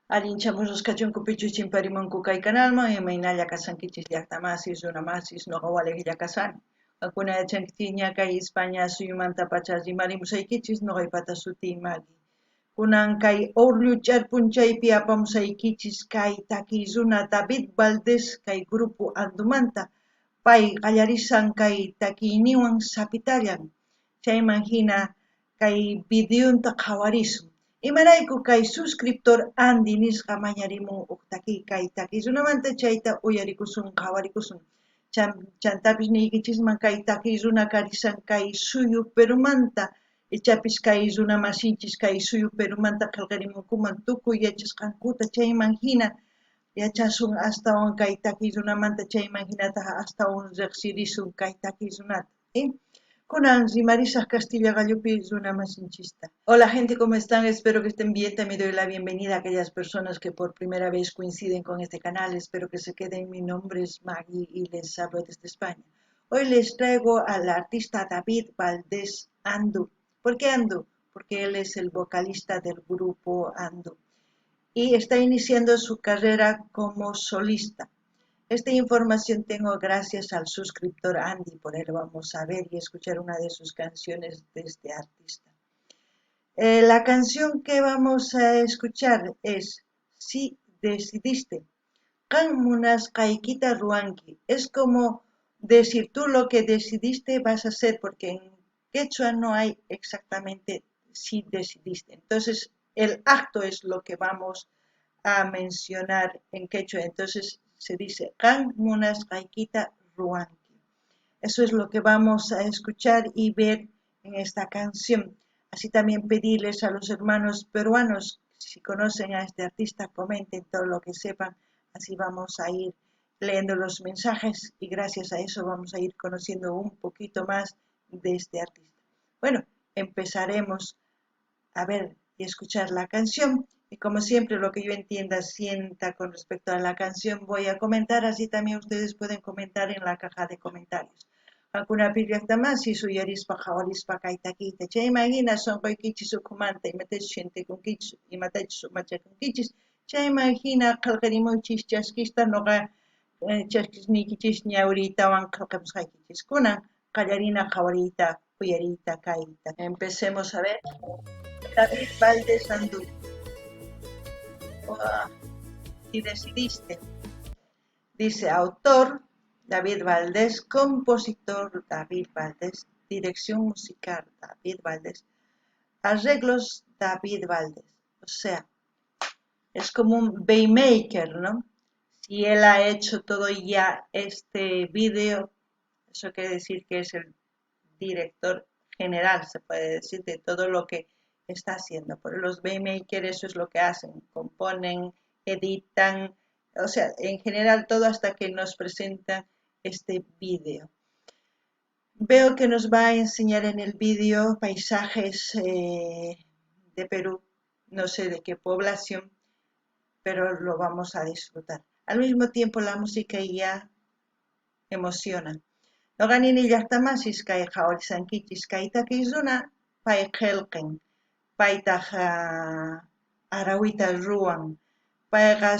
Allinchamos kachunku pichuchin parimunku kay kanalman imaynalla kasankichis llaqtamasis runamasis noqa waliqlla kasani. Qakuna yachankichis ña kay España suyumanta pacha rimarimusaykichis noqaypata suti Magui. Kunan kay Orlu ch'arpunchaypi apamusaykichis kay takiy runa David Valdés kay grupo Andumanta pay qallarisan kay takiyniwan sapitallan chayman hina kay videonta qhawarisun. Imarayku kay suscriptor Andy nisqa mañarimun uqtakiy kay takiy runamanta chayta uyarikusun qhawarikusun. Chantapis niykichisman kay takiy runa karisan kay suyu Perumanta ichapis kay runa masinchis kay suyu Perumanta qillqarimunkuman tukuy yachasqankuta chayman hina yachasun astawan kay takiy runamanta chayman hinataqa astawan riqsirisun kay takiy runata. Kunan rimarisaq Castilla Gallupi runa masinchista. Hola gente, ¿cómo están? Espero que estén bien. También doy la bienvenida a aquellas personas que por primera vez coinciden con este canal. Espero que se queden. Mi nombre es Maggie y les hablo desde España. Hoy les traigo al artista David Valdés Andu. ¿Por qué Andu? Porque él es el vocalista del grupo Andu y está iniciando su carrera como solista. Esta información tengo gracias al suscriptor Andy, por él vamos a ver y escuchar una de sus canciones de este artista. La canción que vamos a escuchar es Si decidiste. Kan munas kaikita ruanki. Es como decir tú lo que decidiste vas a hacer, porque en quechua no hay exactamente si decidiste. Entonces el acto es lo que vamos a mencionar en quechua. Entonces se dice Kan munas kaikita ruanki. Eso es lo que vamos a escuchar y ver en esta canción. Así también pedirles a los hermanos peruanos, si conocen a este artista, comenten todo lo que sepan. Así vamos a ir leyendo los mensajes y gracias a eso vamos a ir conociendo un poquito más de este artista. Bueno, empezaremos a ver y escuchar la canción. Y como siempre, lo que yo entienda, sienta con respecto a la canción, voy a comentar. Así también ustedes pueden comentar en la caja de comentarios. Hakuna pillaqtamasi suyarispa qhawarispa kaytakiyta chaymagina sonqoykichis ukhumanta imatachus shintikunkichis imatachus umachakunkichis chaymagina qillqarimunchis chaskista noqa chaskisniykichis ñawritawan qillqamusqaykichis kunan qallarina qhawariyta uyariyta kayta. Empecemos a ver. David Valdés Andú. Si decidiste. Dice autor David Valdés, compositor David Valdés, dirección musical David Valdés, arreglos David Valdés. O sea, es como un beatmaker, ¿no? Si él ha hecho todo ya este video, eso quiere decir que es el director general, se puede decir, de todo lo que está haciendo. Por los beatmakers eso es lo que hacen, componen, editan, o sea, en general todo hasta que nos presentan este vídeo. Veo que nos va a enseñar en el vídeo paisajes de Perú, no sé de qué población, pero lo vamos a disfrutar. Al mismo tiempo la música ya emociona. Noqanini llaqtamasis kay qhawarisankichis kay takiy runa pay qillqin, paytaq arawita ruwan, payqa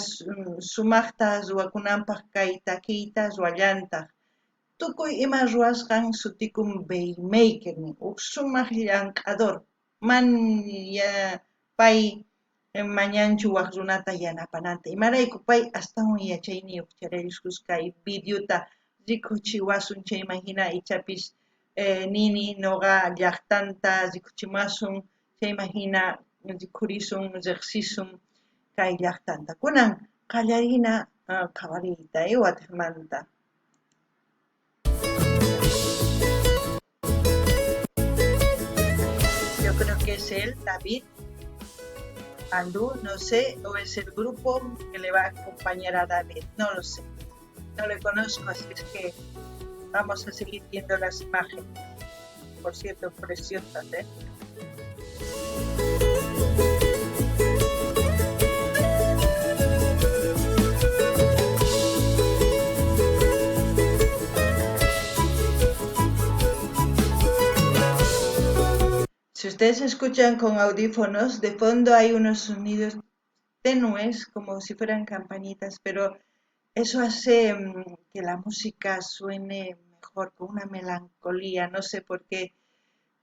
sumaqta ruwakunanpaq kay takiyta ruwallantaq. Tukuy ima ruwasqan sutikun beatmaker, sumaq llank'ador, pay mañanchu waq runata yanapananta. Imarayku pay astawan yachayniyuq charirusqa kay videota rikuchiwasun chayman hina ichapis nini noqa llaqtanta rikuchimasun chayman hina rikurisun riqsisun kay llaqtanta. Kunan qallarina qhawariyta wataqmanta. Yo creo que es él, David Andú, no sé, o es el grupo que le va a acompañar a David, no lo sé. No le conozco, así es que vamos a seguir viendo las imágenes. Por cierto, preciosas, ¿eh? Si ustedes escuchan con audífonos, de fondo hay unos sonidos tenues, como si fueran campanitas, pero eso hace que la música suene mejor, con una melancolía, no sé por qué.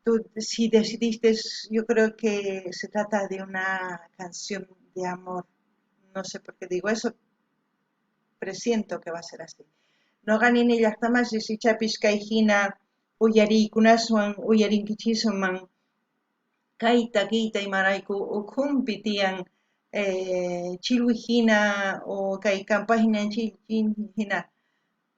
Tú, si decidiste, yo creo que se trata de una canción de amor, no sé por qué digo eso, presiento que va a ser así. No ganini llaqtamas chapis kayhina uyariykunaswan uyarinkichisman kayta kayta imarayku ukhunpi tiyan chilwi hina o kay kampahina hina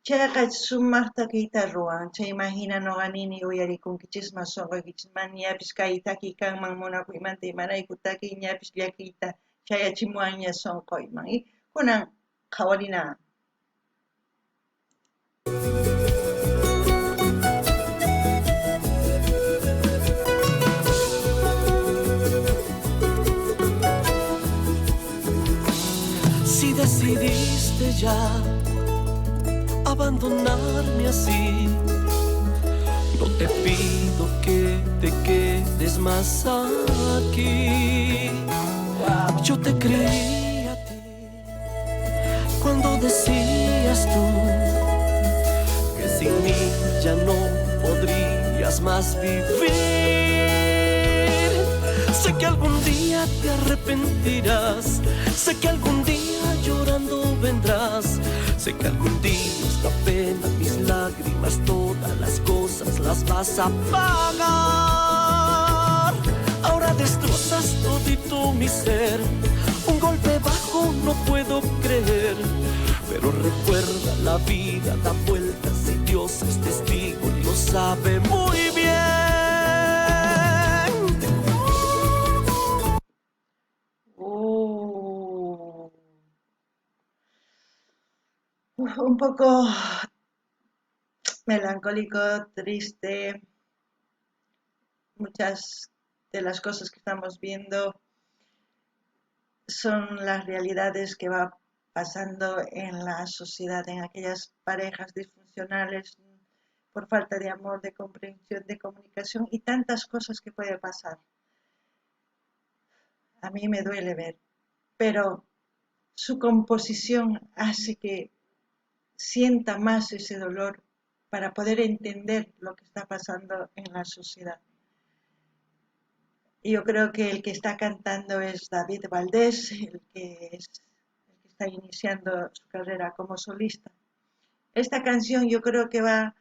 chayqa sumaqta kayta ruwan chayman hina nuqanini uyarikunkichikman sunquykichikman ñapis kay takiy kanman munakuymanta imarayku takiy ñapis llakiyta chayachimuwan ña sunquyman y kunan qhawarina. Si decidiste ya abandonarme así, no te pido que te quedes más aquí. Yo te creí a ti cuando decías tú que sin mí ya no podrías más vivir. Sé que algún día te arrepentirás, sé que algún día llorando vendrás, sé que algún día esta pena, mis lágrimas, todas las cosas las vas a pagar. Ahora destrozas todito mi ser, un golpe bajo no puedo creer, pero recuerda, la vida da vueltas y Dios es testigo y lo sabe muy bien. Un poco melancólico, triste. Muchas de las cosas que estamos viendo son las realidades que va pasando en la sociedad, en aquellas parejas disfuncionales por falta de amor, de comprensión, de comunicación y tantas cosas que puede pasar. A mí me duele ver, pero su composición hace que sienta más ese dolor para poder entender lo que está pasando en la sociedad. Y yo creo que el que está cantando es David Valdés, el que está iniciando su carrera como solista. Esta canción yo creo que va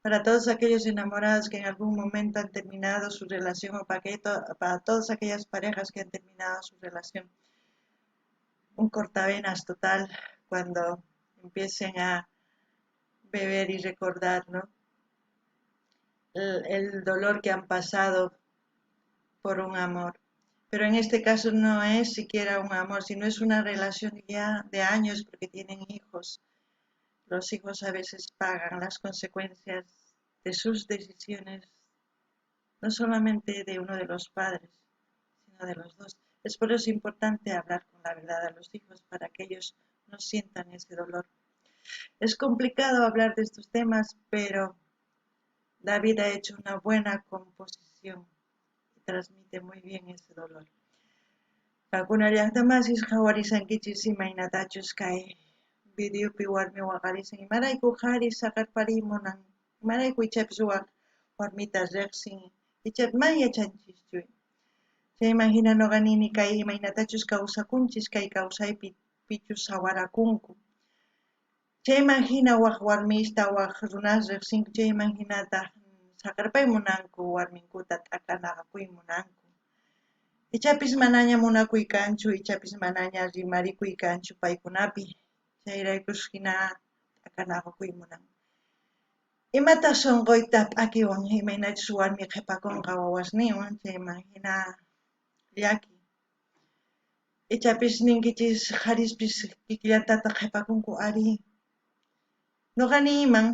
para todos aquellos enamorados que en algún momento han terminado su relación o para todas aquellas parejas que han terminado su relación. Un cortavenas total cuando empiecen a beber y recordar, ¿no? El dolor que han pasado por un amor. Pero en este caso no es siquiera un amor, sino es una relación ya de años porque tienen hijos. Los hijos a veces pagan las consecuencias de sus decisiones, no solamente de uno de los padres, sino de los dos. Es por eso importante hablar con la verdad a los hijos para que ellos no sientan ese dolor. Es complicado hablar de estos temas, pero David ha hecho una buena composición y transmite muy bien ese dolor. Pakunallantamasis qhawarisankichis imaynatachus kay videopi warmi waqarisin imarayku qhari saqarparimunan imarayku ichapis warmita riqsin ichapi mana yachanchischu chayman hina nuqanini kay imaynatachus kawsakunchis kay kawsaypi pichus sawarakunku chayman hina waq warmista waq runas riqsinku chayman hinataq saqarpaymunanku warminkuta t'akanaqakuymunanku ichapis manaña munakuykanchu ichapis manaña rimarikuykanchu paykunapi chayraykush hina t'akanaqakuymunan imataq sunquyta p'akiwan imaynachus warmi qhipakunqa wawasninwan chayman hina llaki ichapis ninkichis qharispis kikinllantata qhipakunku ari nuqaniman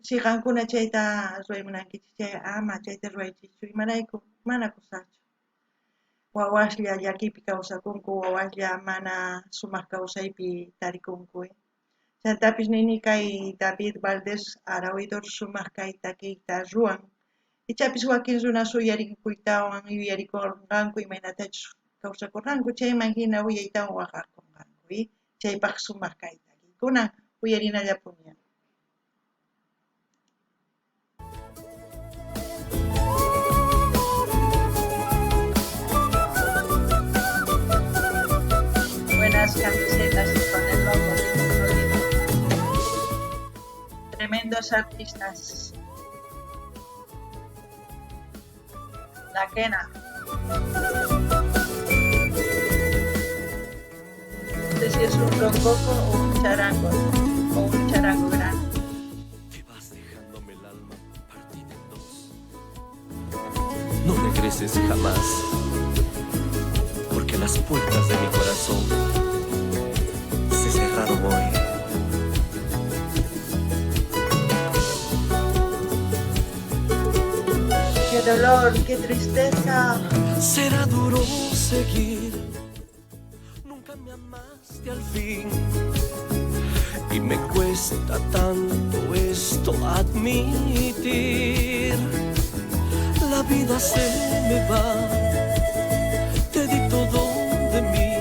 siqankuna chayta ruwaymunankichis chay ama chayta ruwaychischu imarayku mana kusaqchu wawaslla llakipi kawsakunku wawaslla mana sumaq kawsaypi tarikunku chaytapis nini kay David Valdés Araoidor sumaq kay takiyta ruwan ichapis wakin runas uyarikuytawan uyarikunqanku imaynatachus kawsakurqanku chayman hina uyaytawan waqarqunqanku chaypaq sumaq kayta kunan uyarinallapuña. Buenas camisetas con el logo de Florida. Tremendos artistas. La quena. No sé si es un roncoco o un charango grande. Te vas dejándome el alma partida en dos. No regreses jamás, porque las puertas de mi corazón se cerraron hoy. Qué dolor, qué tristeza. Será duro seguir. Nunca me amaste al fin. Y me cuesta tanto esto admitir. La vida se me va. Te di todo de mí.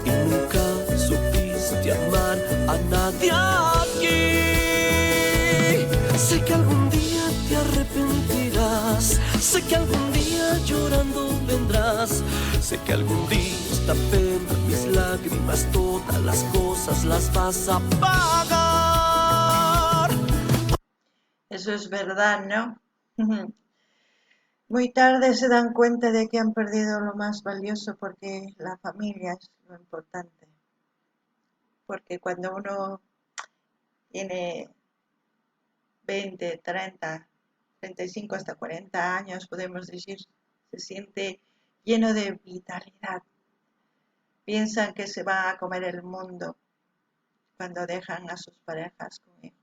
Y nunca supiste amar a nadie aquí. Sé que algún día te arrepentirás. Sé que algún día llorando vendrás. Sé que algún día esta pena, mis lágrimas, todas las cosas las vas a pagar. Eso es verdad, ¿no? Muy tarde se dan cuenta de que han perdido lo más valioso porque la familia es lo importante. Porque cuando uno tiene 20, 30, 35 hasta 40 años, podemos decir, se siente lleno de vitalidad. Piensan que se va a comer el mundo cuando dejan a sus parejas con hijos.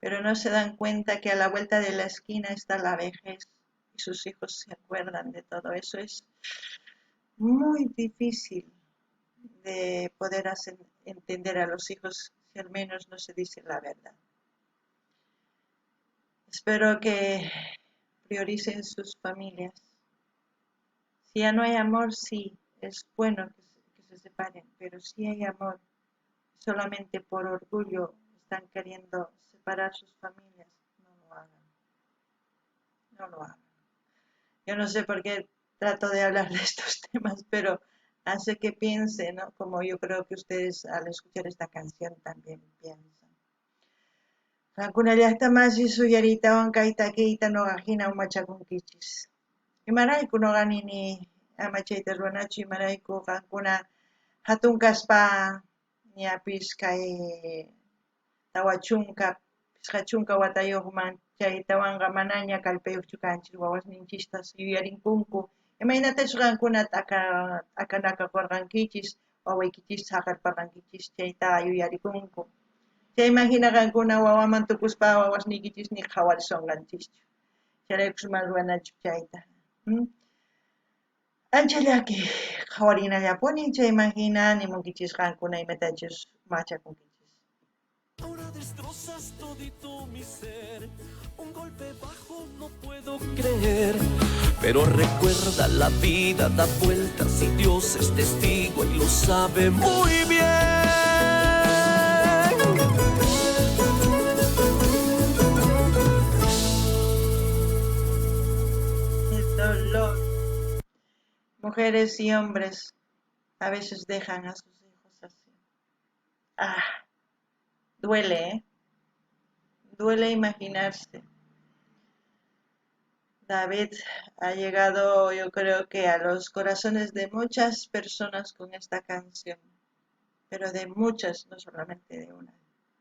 Pero no se dan cuenta que a la vuelta de la esquina está la vejez y sus hijos se acuerdan de todo eso. Es muy difícil de poder hacer entender a los hijos si al menos no se dice la verdad. Espero que prioricen sus familias. Si ya no hay amor, sí, es bueno que se separen, pero si hay amor, solamente por orgullo están queriendo separar sus familias, no lo hagan. No lo hagan. Yo no sé por qué trato de hablar de estos temas, pero hace que piense, ¿no? Como yo creo que ustedes al escuchar esta canción también piensan. Qankunallaqtamasi suyaritawan kayta kayta nuqaqhina umachakunkichis. Imarayku nuqanini ama chayta ruwanachu, imarayku qankuna hatun kaspa ñapis kay tawa chunka, pisqa chunka watayuqman chaytawanqa manaña kallpayuqchu kanchis wawasninchistas yuyarinkunku imaynatachu qankunata akanakakurqankichis wawaykichis haqarparqankichis chayta yuyarikunku. Chayman hina qankuna wawaman tukuspa wawasniykichismi qhawarisonqanchischu. Chayraykun sumaq ruwanachu chayta. Ancha llaki qhawarinallapuni chayman hina nimunkichis qankuna imatachus machakunkichis. Ahora destrozas todito mi ser. Un golpe bajo no puedo creer. Pero recuerda, la vida da vueltas y Dios es testigo y lo sabe muy bien. El dolor. Mujeres y hombres a veces dejan a sus hijos así. Duele, ¿eh? Duele imaginarse. David ha llegado, yo creo que a los corazones de muchas personas con esta canción, pero de muchas, no solamente de una,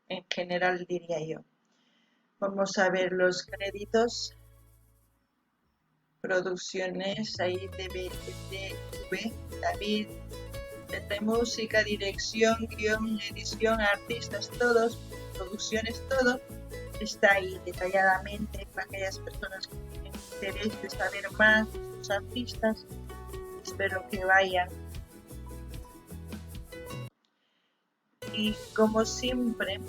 en general diría yo. Vamos a ver los créditos, producciones, ahí DBTV, David, de música, dirección, guión, edición, artistas, todos, producciones, todo, está ahí detalladamente para aquellas personas que tienen interés de saber más de sus artistas. Espero que vayan. Y como siempre,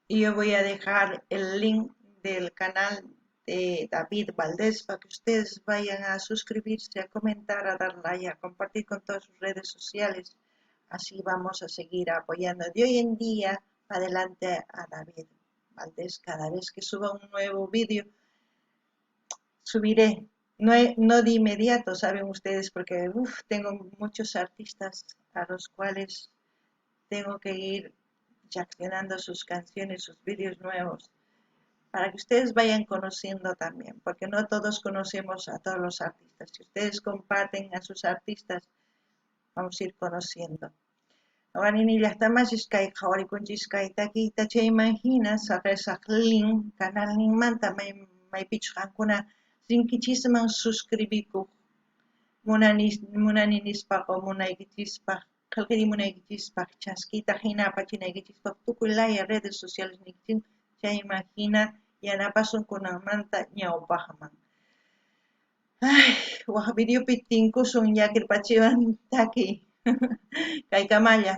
yo voy a dejar el link del canal de David Valdés para que ustedes vayan a suscribirse, a comentar, a dar like, a compartir con todas sus redes sociales. Así vamos a seguir apoyando de hoy en día para adelante a David Valdés. Cada vez que suba un nuevo vídeo, subiré. No de inmediato, saben ustedes, porque tengo muchos artistas a los cuales tengo que ir reaccionando sus canciones, sus vídeos nuevos, para que ustedes vayan conociendo también, porque no todos conocemos a todos los artistas. Si ustedes comparten a sus artistas, vamos a ir conociendo. Awanini llaqtamashishkay qhawarikunchisqaytakiita chay imagina saqlin canalninmanta maypichu qankuna rinkichisman suscribikuq munani nispaq o munaykichispaq qillqiri munaykichispaq chaskita hina apachinaykichispaq tukuylaya redes sociales nikchin chay imagina yanapasunkunamanta ñawpaqman. Waq videopi tinkusun llakirpachiwan taki kaykamalla.